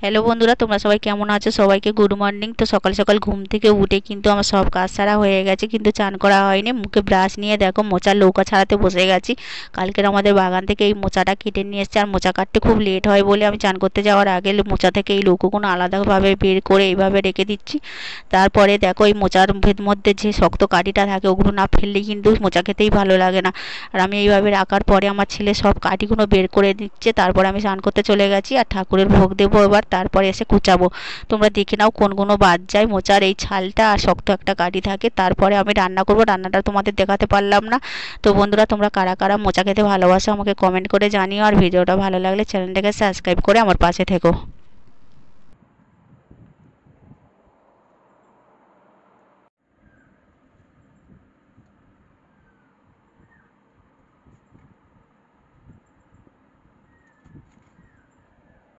Hello বন্ধুরা, তোমরা সবাই কেমন আছো? সবাইকে গুড মর্নিং। তো সকাল সকাল ঘুম থেকে উঠে কিন্তু আমার সব কাজ সারা হয়ে গেছে, কিন্তু চান করা হয়নি। মুখে ব্রাশ নিয়ে দেখো মোচার নৌকা ছাড়াতে বসে গেছি। কালকের আমাদের বাগান থেকে এই মোচাটা কেটে নিয়ে এসেছে, আর মোচা কাটতে খুব লেট হয় বলে আমি চান করতে যাওয়ার আগে মোচা থেকে এই লৌকোগুলো আলাদাভাবে বের করে এইভাবে রেখে দিচ্ছি। তারপরে দেখো এই মোচার মধ্যে যে শক্ত কাঠিটা থাকে ওগুলো না ফেললে কিন্তু মোচা খেতেই ভালো লাগে না। আর আমি এইভাবে রাখার পরে আমার ছেলে সব কাঠিগুলো বের করে দিচ্ছে। তারপরে আমি স্নান করতে চলে গেছি আর ঠাকুরের ভোগ দেবো এবার, তারপরে এসে কুচাবো। তোমরা দেখে নাও কোনগুলো বাদ যায়। মোচার এই ছালটা আর শক্ত একটা কাঠি থাকে। তারপরে আমি রান্না করব, রান্নাটা তোমাদের দেখাতে পারলাম না। তো বন্ধুরা, তোমরা কারা কারা মোচা খেতে ভালোবাসো আমাকে কমেন্ট করে জানিও, আর ভিডিওটা ভালো লাগলে চ্যানেলটাকে সাবস্ক্রাইব করে আমার পাশে থেকো।